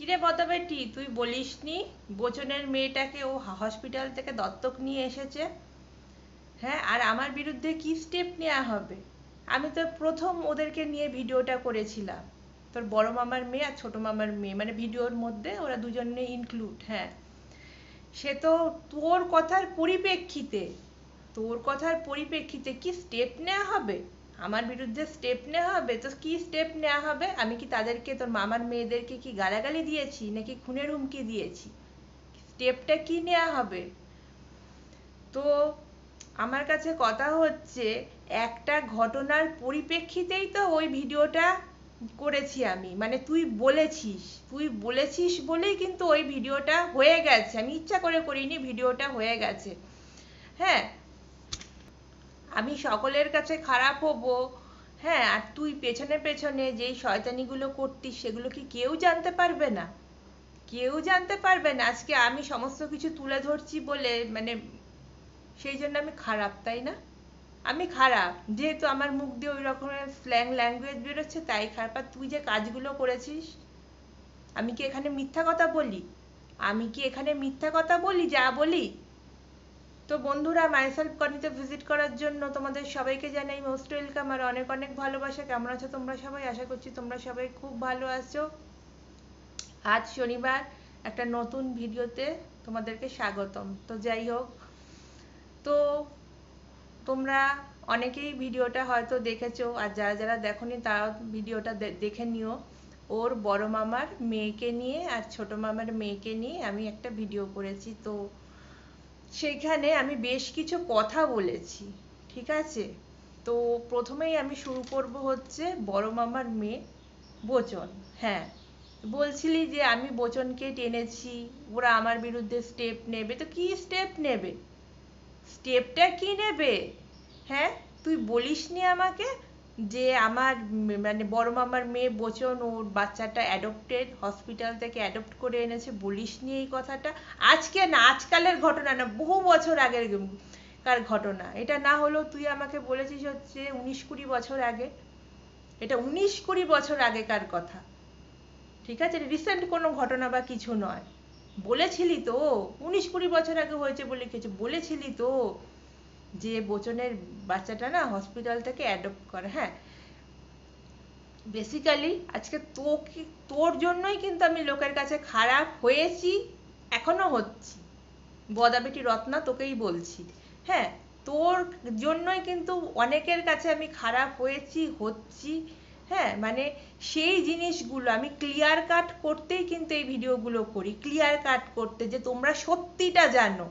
কিরে বদাবেটি, তুই বলিসনি বচনের মেয়েটাকে ও হসপিটাল থেকে দত্তক নিয়ে এসেছে? হ্যাঁ, আর আমার বিরুদ্ধে কি স্টেপ নেওয়া হবে? আমি তো প্রথম ওদেরকে নিয়ে ভিডিওটা করেছিলাম, তোর বড় মামার মেয়ে আর ছোট মামার মেয়ে, মানে ভিডিওর মধ্যে ওরা দুজনে ইনক্লুড। হ্যাঁ, সে তো তোর কথার পরিপ্রেক্ষিতে কি স্টেপ নেওয়া হবে? আমার বিরুদ্ধে স্টেপ নেওয়া হবে তো কি স্টেপ নেওয়া হবে? আমি কি তাদেরকে, তোর মামার মেয়েদেরকে কি গালাগালি দিয়েছি নাকি খুনের হুমকি দিয়েছি? স্টেপটা কি নেওয়া হবে? তো আমার কাছে কথা হচ্ছে, একটা ঘটনার পরিপ্রেক্ষিতেই তো ওই ভিডিওটা করেছি আমি, মানে তুই বলেছিস বলেই কিন্তু ওই ভিডিওটা হয়ে গেছে, আমি ইচ্ছা করে করিনি, ভিডিওটা হয়ে গেছে। হ্যাঁ, আমি সকলের কাছে খারাপ হব, হ্যাঁ, আর তুই পেছনে পেছনে যেই শয়তানিগুলো করতিস সেগুলো কি কেউ জানতে পারবে না? কেউ জানতে পারবে না। আজকে আমি সমস্ত কিছু তুলে ধরছি বলে মানে সেই জন্য আমি খারাপ, তাই না? আমি খারাপ যেহেতু আমার মুখ দিয়ে ওই রকমের স্ল্যাং ল্যাঙ্গুয়েজ বেরোচ্ছে, তাই খারাপ। আর তুই যে কাজগুলো করেছিস, আমি কি এখানে মিথ্যা কথা বলি? যা বলি? তো বন্ধুরা, মাইসেলফ কর্নিতে ভিজিট করার জন্য তোমাদের সবাইকে জানাই মোস্ট ওয়েলকাম আর অনেক অনেক ভালোবাসা। কেমন আছো তোমরা সবাই? আশা করছি তোমরা সবাই খুব ভালো আছো। আজ শনিবার, একটা নতুন ভিডিওতে তোমাদেরকে স্বাগতম। তো যাই হোক, তো তোমরা অনেকেই ভিডিওটা হয়তো দেখেছো, আর যারা যারা দেখোনি তারা ভিডিওটা দেখে নিও। ওর বড় মামার মেয়েকে নিয়ে আর ছোট মামার মেয়েকে নিয়ে আমি একটা ভিডিও করেছি। তো সেইখানে আমি বেশ কিছু কথা বলেছি, ঠিক আছে? তো প্রথমেই আমি শুরু করব হচ্ছে বড় মামার মেয়ে বচন। হ্যাঁ, বলছিলি যে আমি বচনকে টেনেছি, ওরা আমার বিরুদ্ধে স্টেপ নেবে। তো কি স্টেপ নেবে? স্টেপটা কি নেবে? হ্যাঁ, তুই বলিসনি আমাকে যে আমার মানে বড় মামার মেয়ে বচন ওর বাচ্চাটা অ্যাডপ্টেড, হসপিটাল থেকে অ্যাডপ্ট করে এনেছে, বলিসনি এই কথাটা? আজকে না, আজকালের ঘটনা না, বহু বছর আগের কার ঘটনা। এটা না হলেও তুই আমাকে বলেছিস হচ্ছে 19-20 বছর আগে। এটা 19-20 বছর আগেকার কথা, ঠিক আছে? রিসেন্ট কোনো ঘটনা বা কিছু নয়। বলেছিলি তো 19-20 বছর আগে হয়েছে বলে কিছু বলেছিলি তো, যে বচনের বাচ্চাটা না হসপিটাল থেকে অ্যাডপ্ট করে। হ্যাঁ, বেসিক্যালি আজকে তোর জন্যই কিন্তু আমি লোকের কাছে খারাপ হয়েছি, এখনো হচ্ছি। বদাবেটি রত্না, তোকেই বলছি। হ্যাঁ, তোর জন্যই কিন্তু অনেকের কাছে আমি খারাপ হচ্ছি। হ্যাঁ, মানে সেই জিনিসগুলো আমি ক্লিয়ার কাট করতেই কিন্তু এই ভিডিওগুলো করি, ক্লিয়ার কাট করতে, যে তোমরা সত্যিটা জানো।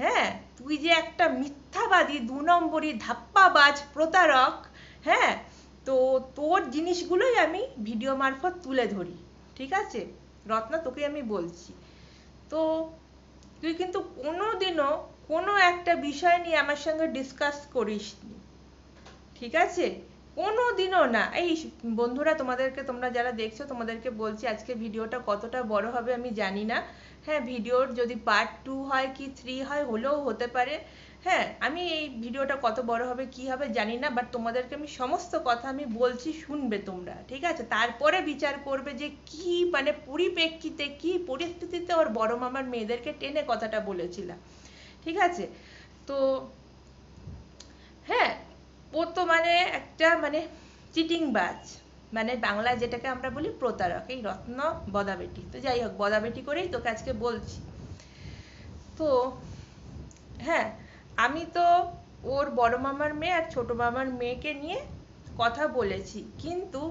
হ্যাঁ, তুই যে একটা মিথ্যাবাদী, 2 নম্বরী, ধাপ্পাবাজ, প্রতারক। হ্যাঁ, তো তোর জিনিসগুলোই আমি ভিডিও মারফত তুলে ধরি, ঠিক আছে রত্না, তোকে আমি বলছি। তো তুই কিন্তু কোনোদিনও কোনো একটা বিষয় নিয়ে আমার সঙ্গে ডিসকাস করিসনি, ঠিক আছে? কোনো দিনও না। এই বন্ধুরা, তোমরা যারা দেখছো তোমাদেরকে বলছি, আজকে ভিডিওটা কতটা বড় হবে আমি জানি না। হ্যাঁ, ভিডিওর যদি পার্ট 2 হয় কি 3 হয়, হলেও হতে পারে। হ্যাঁ, আমি এই ভিডিওটা কত বড় হবে কি হবে জানি না, বাট তোমাদেরকে আমি সমস্ত কথা আমি বলছি, শুনবে তোমরা, ঠিক আছে? তারপরে বিচার করবে যে কি মানে পরিপ্রেক্ষিতে, কি পরিস্থিতিতে ওর বড় মামার মেয়েদেরকে টেনে কথাটা বলেছিলাম, ঠিক আছে? তো হ্যাঁ, ও তো মানে একটা মানে চিটিংবাজ, মানে বাংলায় যেটাকে আমরা বলি প্রতারক, এই রত্ন বদাবেটি। তো যাই হোক, বদাবেটি করেই তোকে আজকে বলছি। তো হ্যাঁ, আমি তো ওর বড় মামার মেয়ে আর ছোট মামার মেয়েকে নিয়ে কথা বলেছি, কিন্তু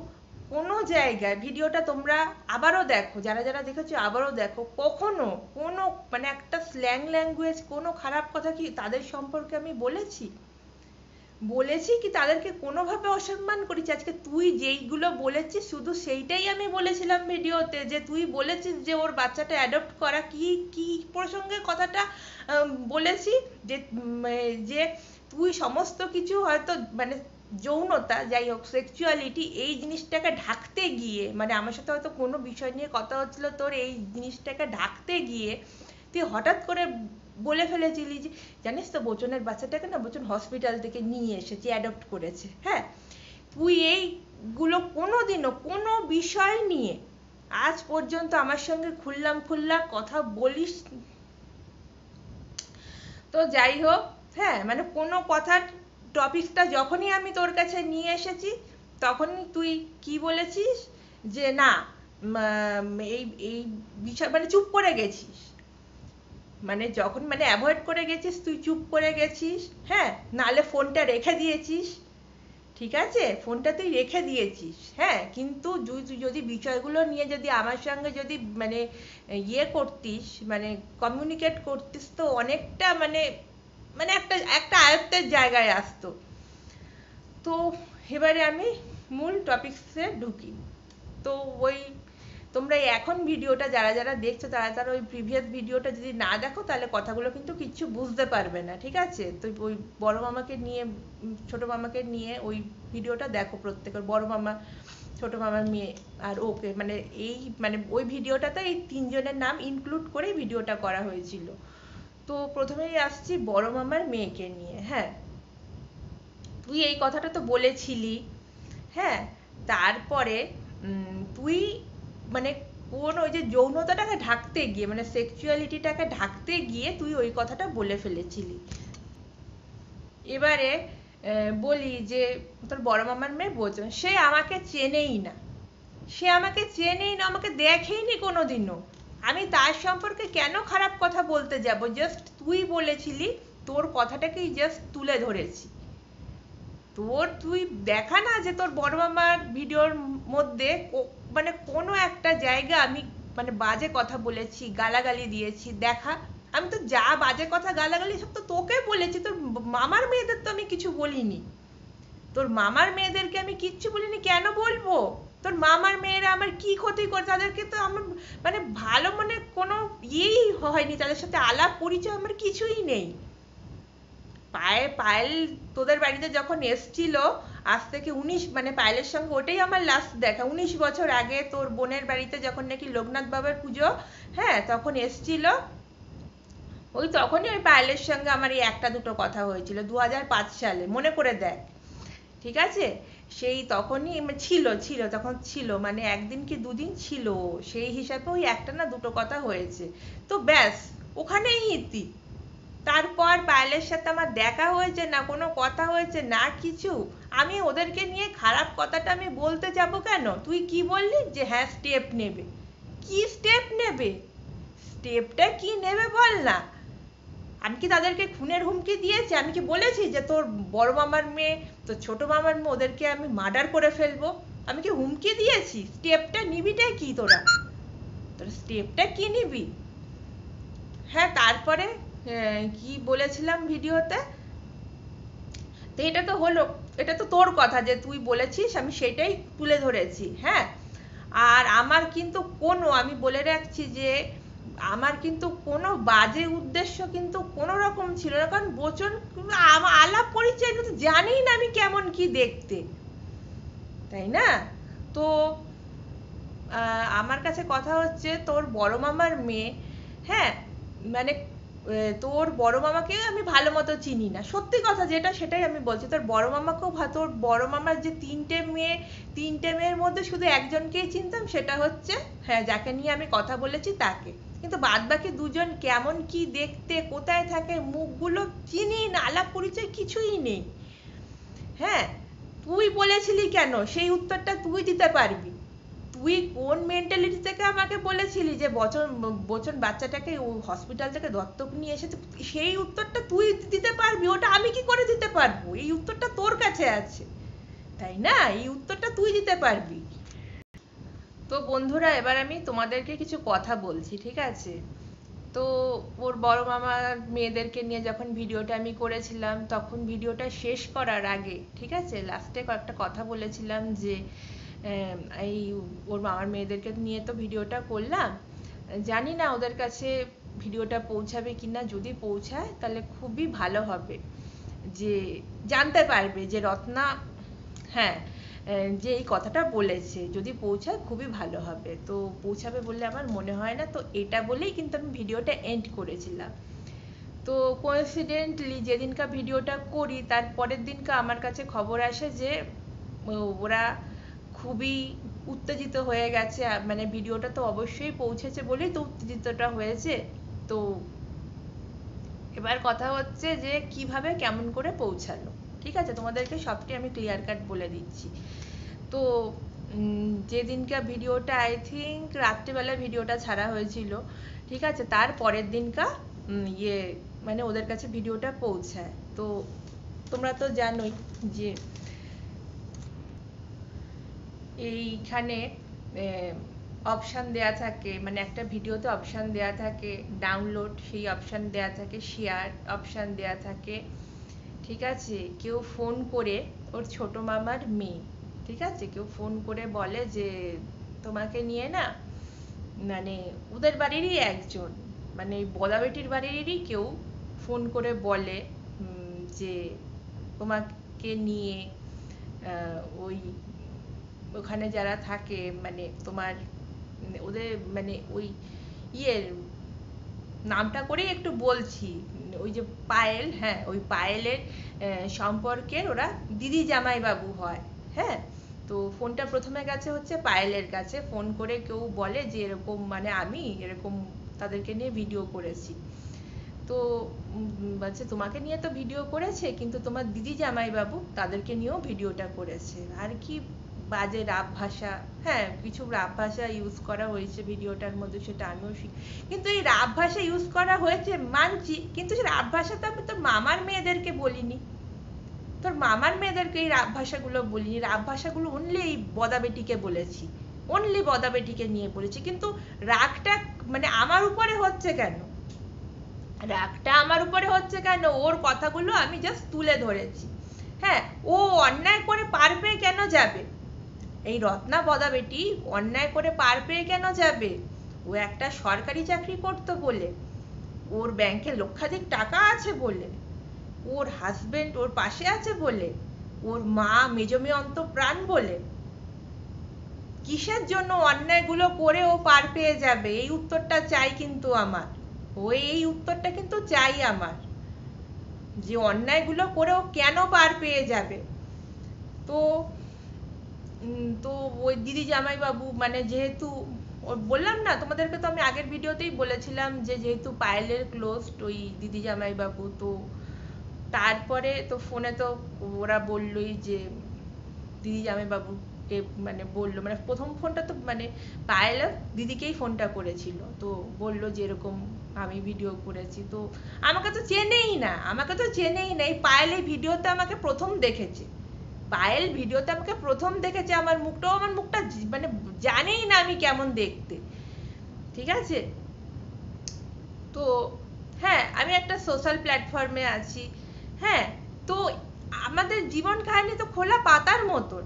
কোনো জায়গায় ভিডিওটা তোমরা আবারও দেখো, যারা যারা দেখেছো আবারও দেখো, কখনো কোনো মানে একটা স্ল্যাং ল্যাঙ্গুয়েজ, কোনো খারাপ কথা কি তাদের সম্পর্কে আমি বলেছি কি তাদেরকে কোনোভাবে অসম্মান করেছি? আজকে তুই যেইগুলো বলেছিস শুধু সেইটাই আমি বলেছিলাম ভিডিওতে, যে তুই বলেছিস যে ওর বাচ্চাটা অ্যাডপ্ট করা, কি কি প্রসঙ্গে কথাটা বলেছি, যে তুই সমস্ত কিছু হয়তো মানে যৌনতা, যাই হোক সেক্সুয়ালিটি, এই জিনিসটাকে ঢাকতে গিয়ে, মানে আমার সাথে হয়তো কোনো বিষয় নিয়ে কথা হচ্ছিল, তোর এই জিনিসটাকে ঢাকতে গিয়ে তুই হঠাৎ করে বলে ফেলেছিলি যে জানিস তো বচনের বাচ্চাটাকে না বচন হসপিটাল থেকে নিয়ে এসেছে, অ্যাডপ্ট করেছে। হ্যাঁ, তুই এইগুলো কোনোদিনও কোনো বিষয় নিয়ে আজ পর্যন্ত আমার সঙ্গে খুল্লা কথা বলিস। তো যাই হোক, হ্যাঁ মানে কোনো কথার টপিকটা যখনই আমি তোর কাছে নিয়ে এসেছি তখনই তুই কি বলেছিস যে না এই এই বিষয় মানে চুপ করে গেছিস, মানে যখন মানে অ্যাভয়েড করে গেছিস, তুই চুপ করে গেছিস, হ্যাঁ নাহলে ফোনটা রেখে দিয়েছিস, ঠিক আছে ফোনটা তুই রেখে দিয়েছিস, হ্যাঁ কিন্তু যদি বিষয়গুলো নিয়ে যদি আমার সঙ্গে যদি মানে ইয়ে করতিস, মানে কমিউনিকেট করতিস, তো অনেকটা মানে মানে একটা একটা আয়ত্তের জায়গায় আসতো। তো এবারে আমি মূল টপিকসে ঢুকি। তো ওই তোমরা এখন ভিডিওটা যারা যারা দেখছো তারা ওই প্রিভিয়াস ভিডিওটা যদি না দেখো তাহলে কথাগুলো কিন্তু কিচ্ছু বুঝতে পারবে না, ঠিক আছে? তো ওই বড় মামাকে নিয়ে ছোট মামাকে নিয়ে ওই ভিডিওটা দেখো প্রত্যেকের, বড় মামা, ছোট মামার মেয়ে আর ওকে, মানে এই মানে ওই ভিডিওটাতে এই তিনজনের নাম ইনক্লুড করে ভিডিওটা করা হয়েছিল। তো প্রথমেই আসছি বড় মামার মেয়েকে নিয়ে। হ্যাঁ, তুই এই কথাটা তো বলেছিলি, হ্যাঁ তারপরে তুই মানে কোন ওই যে যৌনতাটাকে ঢাকতে গিয়ে মানে সেক্সুয়ালিটিটাকে ঢাকতে গিয়ে তুই ওই কথাটা বলে ফেলেছিলি। এবারে বলি যে তোর বড় মামার মেয়ে বোঝো, সে আমাকে চেনেই না, সে আমাকে চেনেই না, আমাকে দেখেইনি কোনোদিনও, আমি তার সম্পর্কে কেন খারাপ কথা বলতে যাব? জাস্ট তুই বলেছিলি, তোর কথাটাকেই জাস্ট তুলে ধরেছি। তুই দেখা না যে তোর বড় মামার ভিডিওর মধ্যে মানে কোনো একটা জায়গা আমি মানে বাজে কথা বলেছি, গালাগালি দিয়েছি, দেখা। আমি তো যা বাজে কথা গালাগালি সব তো তোকে বলেছি, তোর মামার মেয়েদের তো আমি কিছু বলিনি, তোর মামার মেয়েদেরকে আমি কিচ্ছু বলিনি। কেন বলবো? তোর মামার মেয়েরা আমার কি ক্ষতি করে? তাদেরকে তো আমার মানে ভালো মানে কোনো ইয়েই হয়নি, তাদের সাথে আলাপ পরিচয় আমার কিছুই নেই। পায়েল তোদের বাড়িতে যখন এসছিল, আজ থেকে 19 মানে পায়েলের সঙ্গে ওটাই আমার লাস্ট দেখা, 19 বছর আগে তোর বোনের বাড়িতে যখন নাকি লোকনাথ বাবার পুজো, হ্যাঁ তখন এসছিল, ওই তখনই ওই পায়েলের সঙ্গে আমার এই একটা দুটো কথা হয়েছিল 2005 সালে, মনে করে দেখ, ঠিক আছে? সেই তখনই ছিল তখন ছিল, মানে একদিন কি দুদিন ছিল, সেই হিসাবে ওই একটা না দুটো কথা হয়েছে, তো ব্যাস ওখানেই ইতি। তারপর পায়েলের সাথে আমার দেখা হয়েছে না, কোনো কথা হয়েছে না কিছু। আমি ওদেরকে নিয়ে খারাপ কথাটা আমি বলতে যাব কেন? তুই কি বললি যে হ্যাঁ স্টেপ নেবে, কি স্টেপ নেবে? স্টেপটা কি নেবে বল না? আমি কি তাদেরকে খুনের হুমকি দিয়েছি? আমি কি বলেছি যে তোর বড় মামার মেয়ে, তোর ছোট মামার মেয়ে, ওদেরকে আমি মার্ডার করে ফেলবো? আমি কি হুমকি দিয়েছি? স্টেপটা নিবিটা কি তোরা? তোরা স্টেপটা কি নিবি? হ্যাঁ তারপরে কি বলেছিলাম ভিডিওতে? তো এটা তো হলো, এটা তো তোর কথা যে তুই বলেছিস, আমি সেটাই তুলে ধরেছি। হ্যাঁ, আর আমার কিন্তু কোনো, আমি বলে রাখছি যে আমার কিন্তু কোনো বাজে উদ্দেশ্য কিন্তু কোনো রকম ছিল না, কারণ বচন আলাপ পরিচয় তো জানি না আমি কেমন কি দেখতে, তাই না? তো আমার কাছে কথা হচ্ছে তোর বড় মামার মেয়ে, হ্যাঁ মানে তোর বড় মামাকে আমি ভালো মতো চিনি না, সত্যি কথা যেটা সেটাই আমি বলছি। তোর বড় মামাকেও তোর বড় মামার যে তিনটে মেয়ের মধ্যে শুধু একজনকেই চিনতাম, সেটা হচ্ছে হ্যাঁ যাকে নিয়ে আমি কথা বলেছি তাকে, কিন্তু বাদ বাকি দুজন কেমন কি দেখতে, কোথায় থাকে, মুখগুলো চিনি না, আলাপ পরিচয় কিছুই নেই। হ্যাঁ, তুই বলেছিলি কেন সেই উত্তরটা তুই দিতে পারবি। তুই কোন মেন্টালিটি থেকে আমাকে বলেছিলি যে বচন বাচ্চাটাকে হসপিটাল থেকে দত্তক নিয়ে এসেছে, সেই উত্তরটা তুই দিতে পারবি, ওটা আমি কি করে দিতে পারবো? এই উত্তরটা তোর কাছে আছে, তাই না? এই উত্তরটা তুই দিতে পারবি। তো বন্ধুরা, এবার আমি তোমাদেরকে কিছু কথা বলছি, ঠিক আছে? তো ওর বড় মামার মেয়েদেরকে নিয়ে যখন ভিডিওটা আমি করেছিলাম, তখন ভিডিওটা শেষ করার আগে, ঠিক আছে, লাস্টে কয়েকটা কথা বলেছিলাম যে এই ওর মামার মেয়েদেরকে নিয়ে তো ভিডিওটা করলাম, জানি না ওদের কাছে ভিডিওটা পৌঁছাবে কিনা, যদি পৌঁছায় তাহলে খুবই ভালো হবে, যে জানতে পারবে যে রত্না হ্যাঁ যে এই কথাটা বলেছে, যদি পৌঁছায় খুবই ভালো হবে। তো পৌঁছাবে বলে আমার মনে হয় না, তো এটা বলেই কিন্তু আমি ভিডিওটা এন্ড করেছিলাম। তো কোইন্সিডেন্টলি যেদিনকা ভিডিওটা করি তার পরের দিনকা আমার কাছে খবর আসে যে ওরা খুবই উত্তেজিত হয়ে গেছে, মানে ভিডিওটা তো অবশ্যই পৌঁছেছে বলেই তো উত্তেজিতটা হয়েছে। তো এবার কথা হচ্ছে যে কিভাবে কেমন করে পৌঁছালো, ঠিক আছে, তোমাদেরকে সবটাই আমি ক্লিয়ার কাট বলে দিচ্ছি। তো যেদিনকার ভিডিওটা আই থিঙ্ক রাত্রিবেলা ভিডিওটা ছাড়া হয়েছিল, ঠিক আছে, তার পরের দিনকা মানে ওদের কাছে ভিডিওটা পৌঁছায়। তো তোমরা তো জানোই যে এইখানে অপশান দেয়া থাকে, মানে একটা ভিডিওতে অপশান দেয়া থাকে ডাউনলোড, সেই অপশান দেয়া থাকে শেয়ার, অপশান দেয়া থাকে, ঠিক আছে। কেউ ফোন করে, ওর ছোট মামার মেয়ে, ঠিক আছে, কেউ ফোন করে বলে যে তোমাকে নিয়ে না, মানে ওদের বাড়িরই একজন, মানে বদাবেটির বাড়িরই কেউ ফোন করে বলে যে তোমাকে নিয়ে ওই ওখানে যারা থাকে, মানে তোমার ওদের মানে ওই নামটা করেই একটু বলছি, ওই যে পায়েল, হ্যাঁ, ওই পায়েলের সম্পর্কের ওরা দিদি জামাই বাবু হয়, হ্যাঁ। তো ফোনটা প্রথমে গেছে হচ্ছে পায়েলের কাছে, ফোন করে কেউ বলে যে এরকম, মানে আমি এরকম তাদেরকে নিয়ে ভিডিও করেছি। তো বলছে তোমাকে নিয়ে তো ভিডিও করেছে, কিন্তু তোমার দিদি জামাই বাবু তাদেরকে নিয়েও ভিডিওটা করেছে। আর কি বাজে রাপ ভাষা, হ্যাঁ, কিছু রাপ ভাষা ইউজ করা হয়েছে ভিডিওটার মধ্যে, সেটা আমিও কিন্তু এই রাপ ভাষা ইউজ করা হয়েছে মানছি, কিন্তু সেই রাপ ভাষা তো আমি তোর মামার মেয়েদেরকে বলিনি, তোর মামার মেয়েদেরকে এই রাপ ভাষাগুলো বলিনি, রাপ ভাষাগুলো অনলি এই বদাবেটিকে বলেছি, অনলি বদাবেটিকে নিয়ে বলেছি। কিন্তু রাগটা মানে আমার উপরে হচ্ছে কেন, রাগটা আমার উপরে হচ্ছে কেন, ওর কথাগুলো আমি জাস্ট তুলে ধরেছি, হ্যাঁ। ও অন্যায় করে পার পেয়ে কেন যাবে, এই রত্না বদাবেটি অন্যায় করে পার পেয়ে কেন যাবে? ও একটা সরকারি চাকরি করতো বলে, ওর ব্যাংকে লক্ষাধিক টাকা আছে বলে, ওর হাজবেন্ড ওর পাশে আছে বলে, ওর মা মেজো মেয়ে অন্তঃপ্রাণ বলে, কিসের জন্য অন্যায়গুলো করে ও পার পেয়ে যাবে? এই উত্তরটা চাই কিন্তু আমার, এই উত্তরটা কিন্তু চাই আমার, যে অন্যায়গুলো করে ও কেন পার পেয়ে যাবে। তো তো ওই দিদি জামাইবাবু, মানে যেহেতু বললাম না তোমাদেরকে, তো আমি আগের ভিডিওতেই বলেছিলাম যে যেহেতু পায়েলের ক্লোজ ওই দিদি জামাইবাবু, তো তারপরে তো ফোনে তো ওরা বললই যে দিদি জামাইবাবুকে মানে বললো, মানে প্রথম ফোনটা তো মানে পায়েল দিদিকেই ফোনটা করেছিল, তো বললো যে এরকম আমি ভিডিও করেছি। তো আমাকে তো চেনেই না, আমাকে তো চেনেই না, এই পায়েল এই ভিডিওতে আমাকে প্রথম দেখেছে, পায়েল ভিডিওতে আমাকে প্রথম দেখেছে, আমার মুখটা মানে জানেই না আমি কেমন দেখতে, ঠিক আছে। তো হ্যাঁ, আমি একটা সোশ্যাল প্ল্যাটফর্মে আছি, হ্যাঁ। তো আমাদের জীবন কাহিনী তো খোলা পাতার মতন,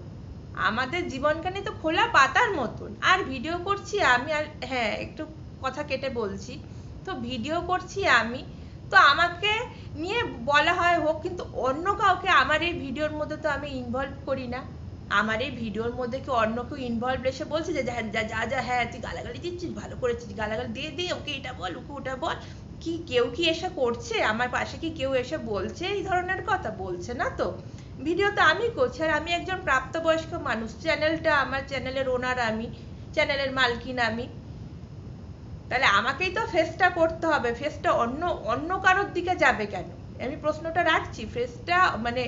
আমাদের জীবন কাহিনী তো খোলা পাতার মতন, আর ভিডিও করছি আমি, আর হ্যাঁ একটু কথা কেটে বলছি, তো ভিডিও করছি আমি, তো আমাকে নিয়ে বলা হয় হোক, কিন্তু অন্য কাউকে আমার এই ভিডিওর মধ্যে তো আমি ইনভলভ করি না। আমার এই ভিডিওর মধ্যে কি অন্য কেউ ইনভলভ এসে বলছে যে যা যা যা, হ্যাঁ তুই গালাগালি দিচ্ছিস, ভালো করেছিস, গালাগালি দিয়ে দিয়ে ওকে এটা বল, ওকে ওটা বল, কি কেউ কি এসে করছে আমার পাশে, কি কেউ এসে বলছে এই ধরনের কথা? বলছে না তো। ভিডিও তো আমি করছি, আর আমি একজন প্রাপ্তবয়স্ক মানুষ, চ্যানেলটা আমার, চ্যানেলের ওনার আমি, চ্যানেলের মালকিন আমি, তাহলে আমাকেই তো ফেসটা করতে হবে, ফেসটা অন্য অন্য কারোর দিকে যাবে কেন? আমি প্রশ্নটা রাখছি, ফেসটা মানে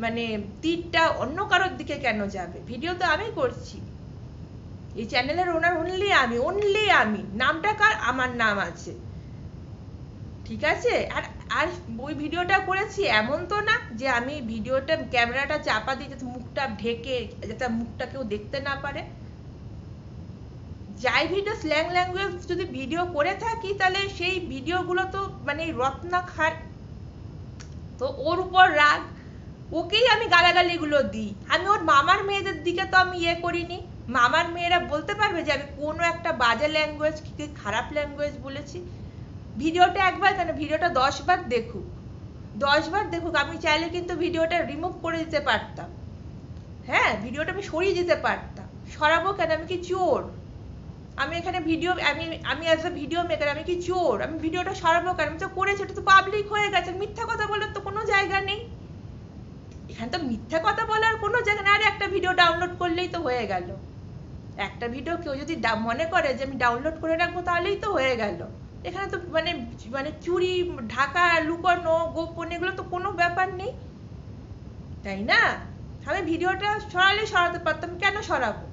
মানে তীরটা অন্য কারোর দিকে কেন যাবে? ভিডিও তো আমি করছি, এই চ্যানেলের ওনার অনলি আমি, নামটা কার? আমার নাম আছে, ঠিক আছে। আর আর ওই ভিডিওটা করেছি এমন তো না যে আমি ভিডিওটা ক্যামেরাটা চাপা দিয়ে যাতে মুখটা ঢেকে, যাতে মুখটা কেউ দেখতে না পারে। যাই ভিডিও স্ল্যাং ল্যাঙ্গুয়েজ যদি ভিডিও করে থাকি, তাহলে সেই ভিডিওগুলো তো মানে রত্না খার, তো ওর উপর রাগ, ওকেই আমি গালাগালিগুলো দিই। আমি ওর মামার মেয়েদের দিকে তো আমি করিনি, মামার মেয়েরা বলতে পারবে যে আমি কোনো একটা বাজে ল্যাঙ্গুয়েজ, কি খারাপ ল্যাঙ্গুয়েজ বলেছি? ভিডিওটা একবার কেন, ভিডিওটা 10 বার দেখুক, 10 বার দেখুক, আমি চাইলে কিন্তু ভিডিওটা রিমুভ করে দিতে পারতাম, হ্যাঁ, ভিডিওটা আমি সরিয়ে দিতে পারতাম, সরাবো কেন? আমি কি চোর? আমি এখানে ভিডিও, আমি অ্যাজ এ ভিডিও মেকার, আমি কি চোর? আমি ভিডিওটা সরাবো কেন? আমি তো করেছি, এটা তো পাবলিক হয়ে গেছে, মিথ্যা কথা বলার তো কোনো জায়গা নেই। এখানে তো মিথ্যা কথা বলার কোনো জায়গা না। আর একটা ভিডিও ডাউনলোড করলেই তো হয়ে গেল। একটা ভিডিও কেউ যদি মনে করে যে আমি ডাউনলোড করে রাখবো তাহলেই তো হয়ে গেল। এখানে তো মানে মানে চুরি, ঢাকা, লুকানো, গোপন এগুলো তো কোনো ব্যাপার নেই, তাই না? আমি ভিডিওটা সরালে সরাতে পারতাম, কেন সরাবো?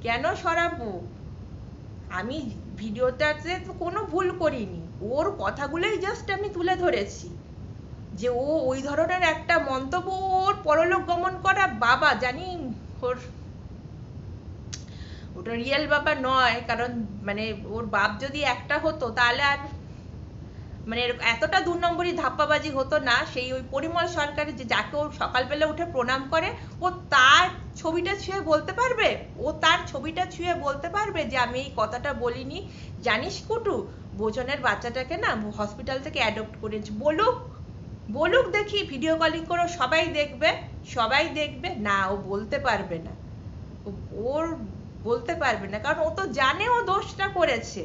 কেন সরাবো? আমি ভিডিওটাতে তো কোনো ভুল করিনি, ওর কথাগুলোই জাস্ট আমি তুলে ধরেছি যে ও ওই ধরনের একটা মন্তব্য, ওর পরলোক গমন করা বাবা, জানি ওর ওটা রিয়েল বাবা নয়, কারণ মানে ওর বাপ যদি একটা হতো তাহলে আর মানে এতটা 2 নম্বরই ধাপ্পাবাজি হতো না। সেই ওই পরিমল সরকারের যে যাকে ও সকালবেলা উঠে প্রণাম করে, ও তার ছবিটা ছুঁয়ে বলতে পারবে, ও তার ছবিটা ছুঁয়ে বলতে পারবে যে আমি এই কথাটা বলিনি? জানিস কুটু, বোজনের বাচ্চাটাকে না হসপিটাল থেকে অ্যাডপ্ট করেছি, বলুক, বলুক দেখি, ভিডিও কলিং করো, সবাই দেখবে, সবাই দেখবে। না, ও বলতে পারবে না, ওর বলতে পারবে না, কারণ ও তো জানে ও দোষটা করেছে।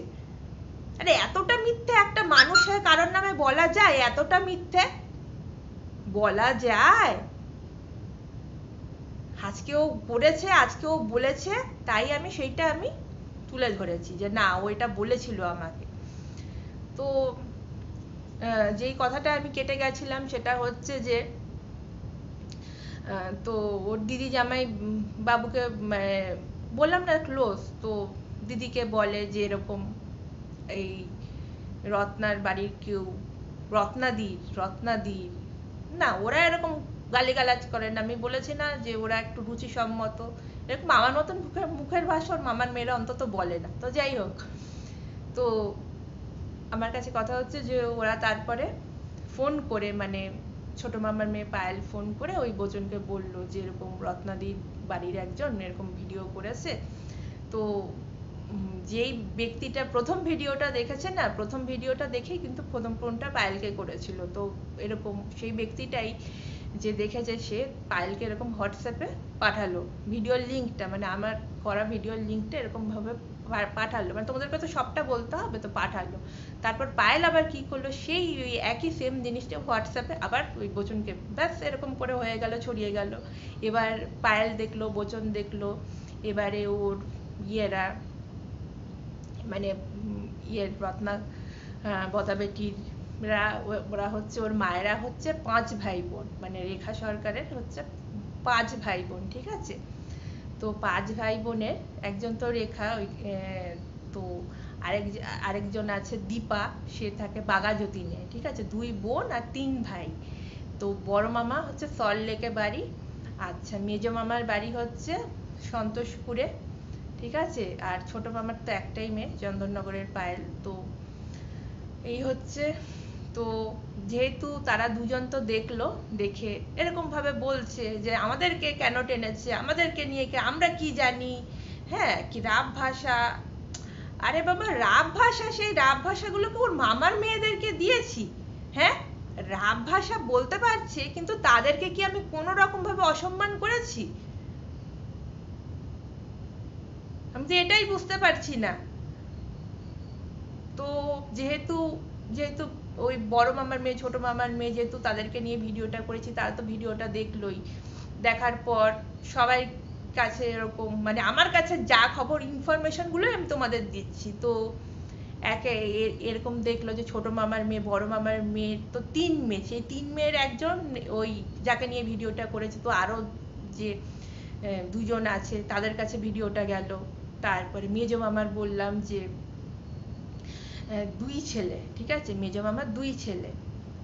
আরে এতটা মিথ্যে একটা মানুষের কারোর নামে বলা যায়? এতটা মিথ্যে বলা যায়? আজকেও করেছে, আজকেও বলেছে, তাই আমি সেইটা আমি তুলে ধরেছি যে না, ও এটা বলেছিল আমাকে। তো যেই কথাটা আমি কেটে গেছিলাম সেটা হচ্ছে যে তো ওর দিদি জামাই বাবুকে বললাম না ক্লোজ, তো দিদিকে বলে যে এরকম এই রত্নার বাড়ির কেউ, রত্নাদি না, ওরা এরকম গালিগালাজ করেন। আমি বলেছি না যে ওরা একটু রুচিসম্মত, এরকম মামার মতন মুখের ভাষা ওর মামার মেয়েরা অন্তত বলে না। তো যাই হোক, তো আমার কাছে কথা হচ্ছে যে ওরা তারপরে ফোন করে, মানে ছোট মামার মেয়ে পায়েল ফোন করে ওই বোজনকে বলল যে এরকম রত্নাদির বাড়ির একজন এরকম ভিডিও করেছে। তো যেই ব্যক্তিটা প্রথম ভিডিওটা দেখেছে না, প্রথম ভিডিওটা দেখেই কিন্তু প্রথম ফোনটা পায়েলকে করেছিল। তো এরকম সেই ব্যক্তিটাই যে দেখেছে, সে পায়েলকে এরকম হোয়াটসঅ্যাপে পাঠালো ভিডিওর লিঙ্কটা, মানে আমার করা ভিডিওর লিঙ্কটা এরকম ভাবে পাঠালো, মানে তোমাদেরকে তো সবটা বলতে হবে, তো পাঠালো। তারপর পায়েল আবার কি করলো, সেই ওই একই সেম জিনিসটা হোয়াটসঅ্যাপে আবার ওই বোচনকে, ব্যাস এরকম করে হয়ে গেল, ছড়িয়ে গেল। এবার পায়েল দেখলো, বোচন দেখলো, এবারে ওর ইয়েরা মানে রত্না বতা বেটিরা, ওরা হচ্ছে ওর মায়েরা হচ্ছে 5 ভাই বোন, মানে রেখা সরকারের হচ্ছে 5 ভাই বোন, ঠিক আছে? তো 5 ভাই বোনের একজন তো রেখা, ওই তো আরেকজন আছে দীপা, সে থাকে বাঘাযতীনে, ঠিক আছে? 2 বোন আর 3 ভাই। তো বড় মামা হচ্ছে সল্টলেকে বাড়ি, আচ্ছা মেজো মামার বাড়ি হচ্ছে সন্তোষপুরে, ঠিক আছে? আর ছোট মামার তো একটাই মেয়ে, চন্দননগরের পায়েল। তো এই হচ্ছে, তো যেহেতু তারা দুজন তো দেখলো, দেখে এরকম ভাবে বলছে যে আমাদেরকে কেন টেনেছে, আমাদেরকে নিয়ে আমরা কি জানি, হ্যাঁ কি রাব ভাষা। আরে বাবা, রাব ভাষা, সেই রাব ভাষাগুলোকে ওর মামার মেয়েদেরকে দিয়েছি, হ্যাঁ? রাব ভাষা বলতে পারছে, কিন্তু তাদেরকে কি আমি কোনো রকম ভাবে অসম্মান করেছি? আমি তো এটাই বুঝতে পারছি না। তো যেহেতু যেহেতু ওই বড় মামার মেয়ে, ছোট মামার মেয়ে, যেহেতু তাদেরকে নিয়ে ভিডিওটা করেছি, তারা তো ভিডিওটা দেখলোই। দেখার পর সবাই কাছে এরকম, মানে আমার কাছে যা খবর, ইনফরমেশন গুলো আমি তোমাদের দিচ্ছি। তো এরকম দেখলো যে ছোট মামার মেয়ে, বড় মামার মেয়ে, তো 3 মেয়ে, সেই 3 মেয়ের একজন ওই যাকে নিয়ে ভিডিওটা করেছে, তো আরো যে 2 জন আছে তাদের কাছে ভিডিওটা গেল। তারপরে মেজো মামার বললাম যে 2 ছেলে, ঠিক আছে? মেজো মামার 2 ছেলে,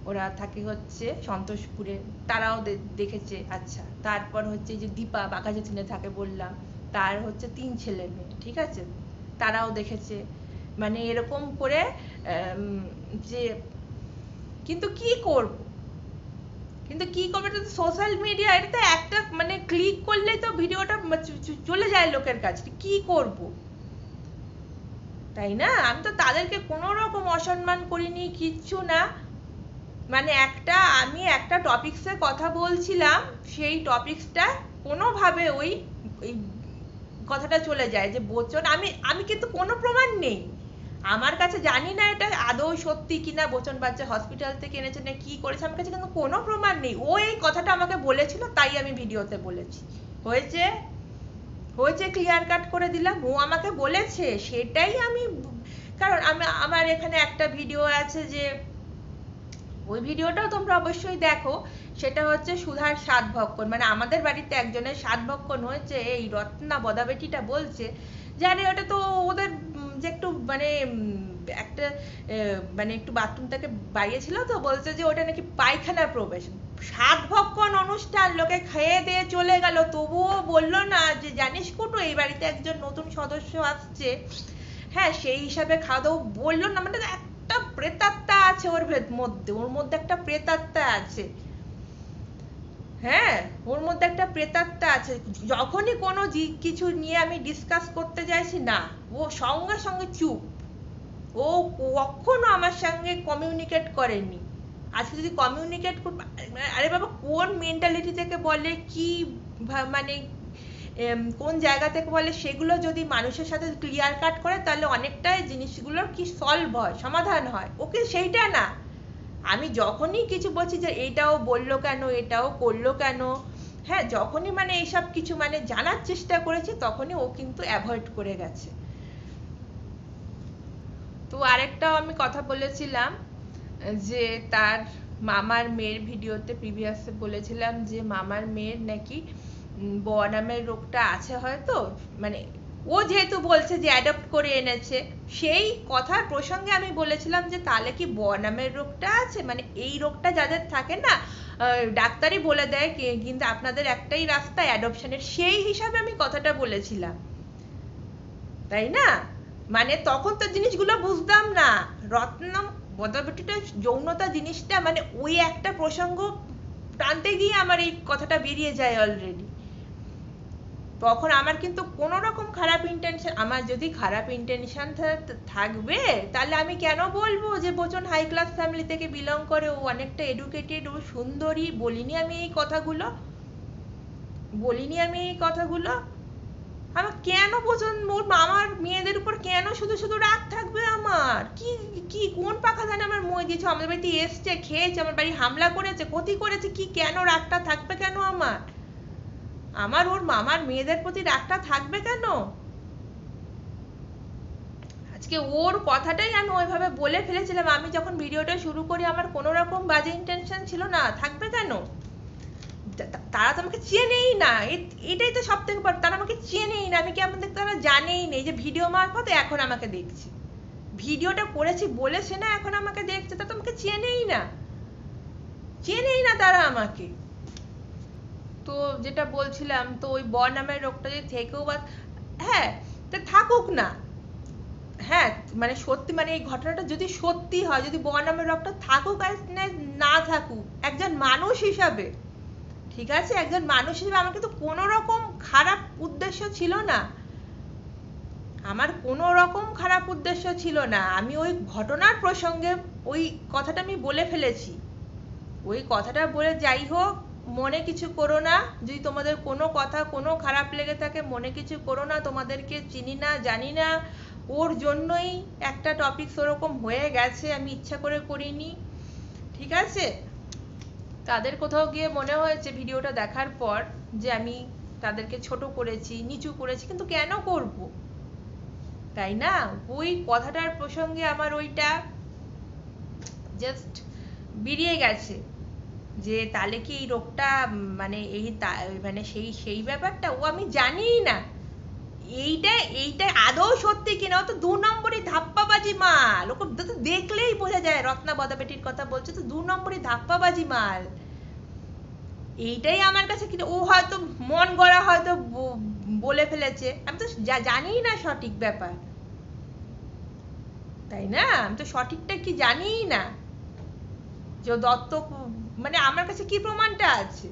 ওরা থাকে হচ্ছে সন্তোষপুরে, তারাও দেখেছে। আচ্ছা, তারপর হচ্ছে যে দীপা বাঘাযতীনে থাকে বললাম, তার হচ্ছে 3 ছেলে মেয়ে, ঠিক আছে? তারাও দেখেছে। মানে এরকম করে যে কিন্তু কি করব, সোশ্যাল মিডিয়া, এটা তো একটা মানে ক্লিক করলেই তো ভিডিওটা চলে যায় লোকের কাছে, কি করব, তাই না? আমি তো তাদেরকে কোনো রকম অসম্মান করিনি, কিচ্ছু না। মানে আমি একটা টপিকসে কথা বলছিলাম, সেই টপিকসটা কোনোভাবে ওই কথাটা চলে যায় যে বোচন, আমি কিন্তু কোনো প্রমাণ নেই, আমার কাছে জানি না এটা আদৌ সত্যি কিনা, বচন বাচ্চা হসপিটাল থেকে এনেছে না কি করেছে, আমার কাছে কিন্তু কোনো প্রমাণ নেই। ও এই কথাটা আমাকে বলেছিল, তাই আমি ভিডিওতে বলেছি। হয়েছে হয়েছে ক্লিয়ার কাট করে দিলাম, ও আমাকে বলেছে সেটাই আমি। কারণ আমার এখানে একটা ভিডিও আছে, যে ওই ভিডিওটাও তোমরা অবশ্যই দেখো। সেটা হচ্ছে সুধার সাত ভক্ষণ, মানে আমাদের বাড়িতে একজনের সাত ভক্ষণ হয়েছে। এই রত্না বদাবেটিটা বলছে জানে ওটা তো ওদের যে একটু মানে একটা মানে একটু বাথরুম থেকে বাইরেছিল, তো বলছে যে ওটা নাকি পায়খানার প্রবেশ। সাত ভক্ষণ অনুষ্ঠান, লোকে খেয়ে দিয়ে চলে গেল, তবুও বললো না যে জানিস কুটু এই বাড়িতে একজন নতুন সদস্য আসছে, হ্যাঁ সেই হিসাবে খাওয়া দাওয়া বললো না। মানে একটা প্রেতাত্মা আছে ওর মধ্যে, ওর মধ্যে একটা প্রেতাত্মা আছে। হ্যাঁ, ওর মধ্যে একটা প্রেতাত্মা আছে। যখনই কোনো কিছু নিয়ে আমি ডিসকাস করতে যাইছি না, ও সঙ্গে সঙ্গে চুপ। ও কখনো আমার সঙ্গে কমিউনিকেট করেনি। আজকে যদি কমিউনিকেট আরে বাবা কোন মেন্টালিটি থেকে বলে, কি মানে কোন জায়গা থেকে বলে, সেগুলো যদি মানুষের সাথে ক্লিয়ার কাট করে তাহলে অনেকটাই জিনিসগুলোর কি সলভ হয়, সমাধান হয়। ওকে সেইটা না, আমি যখনই কিছু বলছি যে এটাও বললো কেন, এটাও করলো কেন, হ্যাঁ যখনই মানে এইসব কিছু মানে জানার চেষ্টা করেছি, তখনই ও কিন্তু অ্যাভয়েড করে গেছে। তো আরেকটাও আমি কথা বলেছিলাম, যে তার মামার মেয়ের ভিডিওতে প্রিভিয়াসে বলেছিলাম যে মামার মেয়ের নাকি বনামের রোগটা আছে হয়তো, মানে ও যেহেতু বলছে যে অ্যাডপ্ট করে এনেছে, সেই কথার প্রসঙ্গে আমি বলেছিলাম যে তাহলে কি বনামের রোগটা আছে, মানে এই রোগটা যাদের থাকে না ডাক্তারই বলে দেয় কিন্তু আপনাদের একটাই রাস্তা অ্যাডপশনের, সেই হিসাবে আমি কথাটা বলেছিলাম, তাই না? মানে তখন তো জিনিসগুলো বুঝতাম না। রত্নম বদাবটিটা যৌনতা জিনিসটা মানে ওই একটা প্রসঙ্গ টানতে গিয়ে আমার এই কথাটা বেরিয়ে যায় অলরেডি। তখন আমার কিন্তু কোনো রকম খারাপ ইন্টেনশন, আমার যদি খারাপ ইন্টেনশন থাকবে তাহলে আমি কেন বলবো যে বচন হাই ক্লাস ফ্যামিলি থেকে বিলং করে, ও অনেকটা এডুকেটেড, ও সুন্দরী, বলিনি আমি এই কথাগুলো, বলিনি আমি এই কথাগুলো। আমার কেন বচন ওর মামার মেয়েদের উপর কেন শুধু শুধু রাগ থাকবে আমার? কি কি কোন পাখা ধানে আমার মই দিয়েছে, আমাদের বাড়িতে এসছে, খেয়েছে, আমার বাড়ি হামলা করেছে, ক্ষতি করেছে, কি কেন রাগটা থাকবে কেন আমার? আমার ওর মামার মেয়েদের প্রতি রাগটা থাকবে কেন? আজকে ওর কথাটাই আমি ওইভাবে বলে ফেলেছিলাম। আমি যখন ভিডিওটা শুরু করি আমার কোনো রকম বাজে ইন্টেনশন ছিল না, থাকবে কেন? তারা তো আমাকে চেনেই না, এটাই তো সব থেকে বড়, তারা আমাকে চেনেই না, আমি কেমন দেখতে তারা জানেই নেই, যে ভিডিও মারফতে এখন আমাকে দেখছি, ভিডিওটা করেছি বলে সে না এখন আমাকে দেখছে, তা তো আমাকে চেনেই না, চেনেই না তারা আমাকে। তো যেটা বলছিলাম, তো ওই বনামের রোগটা যদি থেকেও বা হ্যাঁ তা থাকুক না, হ্যাঁ মানে সত্যি মানে এই ঘটনাটা যদি সত্যি হয়, যদি বনামের রোগটা থাকুক আর না থাকুক, একজন মানুষ হিসাবে, ঠিক আছে একজন মানুষ হিসেবে আমার কিন্তু কোনো রকম খারাপ উদ্দেশ্য ছিল না, আমার কোনো রকম খারাপ উদ্দেশ্য ছিল না। আমি ওই ঘটনার প্রসঙ্গে ওই কথাটা আমি বলে ফেলেছি, ওই কথাটা বলে যাই হোক মনে কিছু করো না, যদি তোমাদের কোনো কথা কোনো খারাপ লেগে থাকে মনে কিছু করো না, তোমাদেরকে চিনি না জানি না, ওর জন্যই একটা টপিক ওরকম হয়ে গেছে, আমি ইচ্ছা করে করিনি, ঠিক আছে? তাদের কোথাও গিয়ে মনে হয়েছে ভিডিওটা দেখার পর যে আমি তাদেরকে ছোট করেছি, নিচু করেছি, কিন্তু কেন করব, তাই না? ওই কথাটার প্রসঙ্গে আমার ওইটা জাস্ট বেরিয়ে গেছে, যে তাহলে কি এই রোগটা মানে এই মানে সেই ব্যাপারটা ও আমি জানিই না, এইটা এইটা আদৌ সত্যি কিনা। ও তো 2 নম্বরই ধাপ্পাবাজি মাল, ওকে দেখলেই বোঝা যায় রত্না বদাবেটির কথা বলছে তো 2 নম্বরই ধাপ্পাবাজি মাল। এইটাই আমার কাছে কি, ও হয়তো মন গড়া হয়তো বলে ফেলেছে, আমি তো জানিই না সঠিক ব্যাপার, তাই না? আমি তো সঠিকটা কি জানিই না, যে দত্তক মানে আমার কাছে কি প্রমাণটা আছে?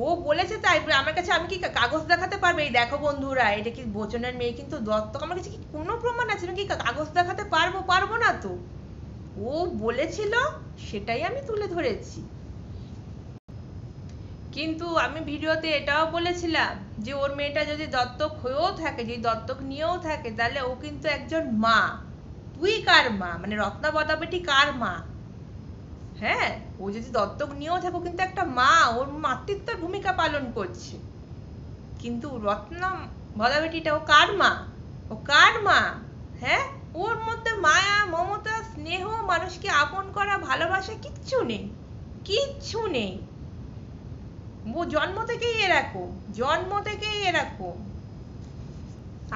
ও বলেছে তাই আমার কাছে, আমি কি কাগজ দেখাতে পারবো এই দেখো বন্ধুরা এটা কি বচনের মেয়ে কিন্তু দত্তক, আমার কাছে কি কোনো প্রমাণ আছে? আমি কি কাগজ দেখাতে পারবো? পারবো না তো, ও বলেছিল সেটাই আমি তুলে ধরেছি। কিন্তু আমি ভিডিওতে এটাও বলেছিলাম যে ওর মেয়েটা যদি দত্তক হয়েও থাকে, যদি দত্তক নিয়েও থাকে, তাহলে ও কিন্তু একজন মা, তুই কার মা, মানে রত্না বদাবেটি কার মা? হ্যাঁ, ও যদি দত্তক নিয়েও থাকো কিন্তু একটা মা, ওর মাতৃত্বের ভূমিকা পালন করছে। কিন্তু রত্না বদাবেটিটা ও কার মা? ও কার মা? হ্যাঁ, ওর মধ্যে মায়া, মমতা, স্নেহ, মানুষকে আপন করা, ভালোবাসা কিচ্ছু নেই, কিচ্ছু নেই। ও জন্ম থেকেই এরকম, জন্ম থেকেই এরকম।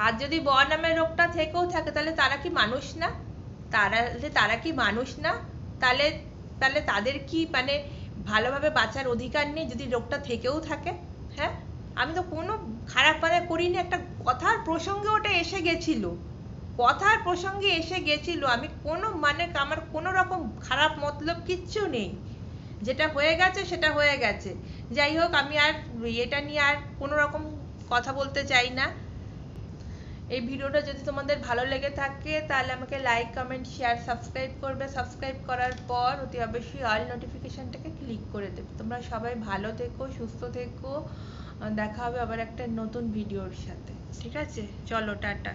আর যদি ব নামের রোগটা থেকেও থাকে তাহলে তারা কি মানুষ না? তারা কি মানুষ না? তাহলে তাহলে তাদের কি মানে ভালোভাবে বাঁচার অধিকার নেই যদি রোগটা থেকেও থাকে? হ্যাঁ, আমি তো কোনো খারাপ মানে করিনি, একটা কথার প্রসঙ্গে ওটা এসে গেছিল, কথার প্রসঙ্গে এসে গেছিল। আমি কোনো মানে আমার কোনো রকম খারাপ মতলব কিচ্ছু নেই। যেটা হয়ে গেছে সেটা হয়ে গেছে। যাই হোক, আমি আর এটা নিয়ে আর কোনো রকম কথা বলতে চাই না। এই ভিডিওটা যদি তোমাদের ভালো লেগে থাকে তাহলে আমাকে লাইক, কমেন্ট, শেয়ার, সাবস্ক্রাইব করবে। সাবস্ক্রাইব করার পর অতি অবশ্যই অল নোটিফিকেশনটাকে ক্লিক করে দেবে। তোমরা সবাই ভালো থেকো, সুস্থ থেকো। দেখা হবে আবার একটা নতুন ভিডিওর সাথে। ঠিক আছে, চলো টাটা।